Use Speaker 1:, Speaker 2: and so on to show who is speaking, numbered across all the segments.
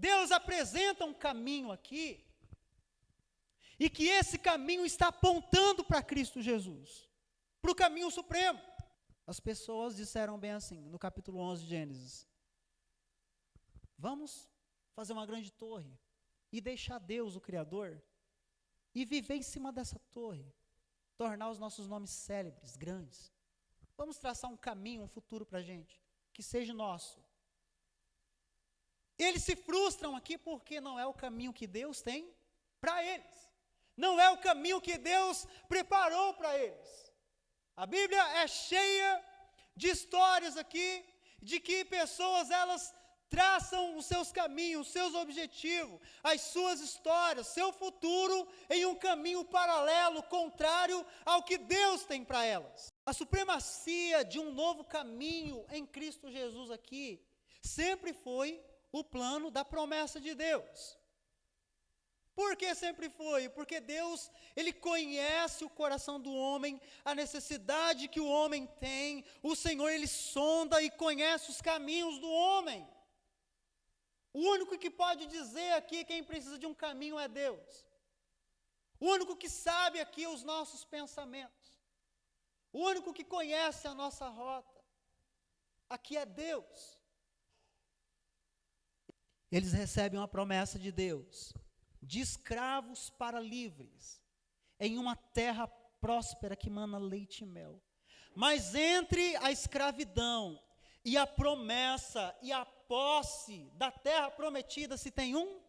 Speaker 1: Deus apresenta um caminho aqui, e que esse caminho está apontando para Cristo Jesus, para o caminho supremo. As pessoas disseram bem assim, no capítulo 11 de Gênesis: vamos fazer uma grande torre, e deixar Deus, o Criador, e viver em cima dessa torre, tornar os nossos nomes célebres, grandes. Vamos traçar um caminho, um futuro para a gente, que seja nosso. Eles se frustram aqui porque não é o caminho que Deus tem para eles. Não é o caminho que Deus preparou para eles. A Bíblia é cheia de histórias aqui, de que pessoas, elas traçam os seus caminhos, os seus objetivos, as suas histórias, seu futuro em um caminho paralelo, contrário ao que Deus tem para elas. A supremacia de um novo caminho em Cristo Jesus aqui, sempre foi o plano da promessa de Deus. Por que sempre foi? Porque Deus, Ele conhece o coração do homem, a necessidade que o homem tem. O Senhor, Ele sonda e conhece os caminhos do homem. O único que pode dizer aqui quem precisa de um caminho é Deus. O único que sabe aqui os nossos pensamentos. O único que conhece a nossa rota aqui é Deus. Eles recebem uma promessa de Deus, de escravos para livres, em uma terra próspera que mana leite e mel. Mas entre a escravidão e a promessa e a posse da terra prometida, se tem um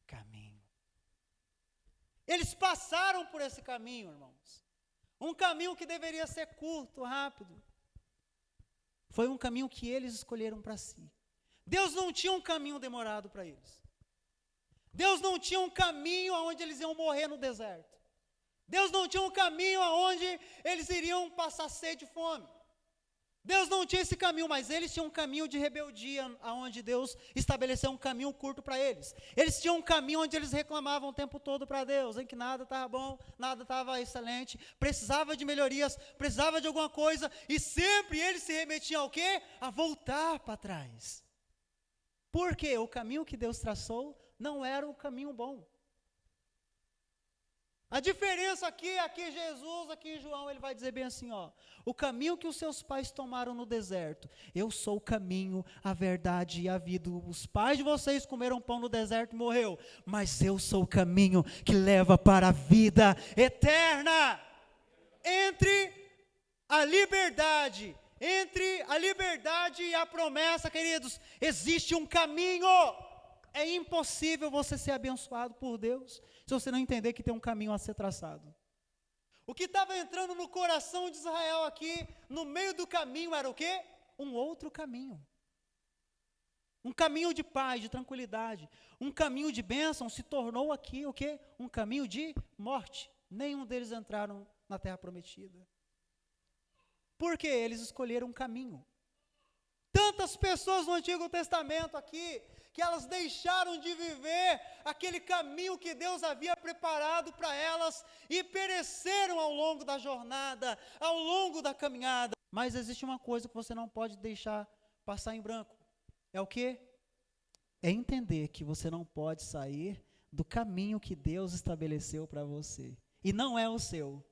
Speaker 1: caminho. Eles passaram por esse caminho, irmãos. Um caminho que deveria ser curto, rápido. Foi um caminho que eles escolheram para si. Deus não tinha um caminho demorado para eles. Deus não tinha um caminho onde eles iam morrer no deserto. Deus não tinha um caminho onde eles iriam passar sede e fome. Deus não tinha esse caminho, mas eles tinham um caminho de rebeldia, onde Deus estabeleceu um caminho curto para eles. Eles tinham um caminho onde eles reclamavam o tempo todo para Deus, em que nada estava bom, nada estava excelente, precisava de melhorias, precisava de alguma coisa, e sempre eles se remetiam ao quê? A voltar para trás. Por quê? O caminho que Deus traçou não era o caminho bom. A diferença aqui é que Jesus, aqui em João, ele vai dizer bem assim, ó: o caminho que os seus pais tomaram no deserto, eu sou o caminho, a verdade e a vida. Os pais de vocês comeram pão no deserto e morreu, mas eu sou o caminho que leva para a vida eterna. Entre a liberdade e a promessa, queridos, existe um caminho. É impossível você ser abençoado por Deus se você não entender que tem um caminho a ser traçado. O que estava entrando no coração de Israel aqui, no meio do caminho, era o quê? Um outro caminho. Um caminho de paz, de tranquilidade. Um caminho de bênção se tornou aqui o quê? Um caminho de morte. Nenhum deles entraram na terra prometida. Por quê? Eles escolheram um caminho. Tantas pessoas no Antigo Testamento aqui, que elas deixaram de viver aquele caminho que Deus havia preparado para elas e pereceram ao longo da jornada, ao longo da caminhada. Mas existe uma coisa que você não pode deixar passar em branco. É o quê? É entender que você não pode sair do caminho que Deus estabeleceu para você. E não é o seu.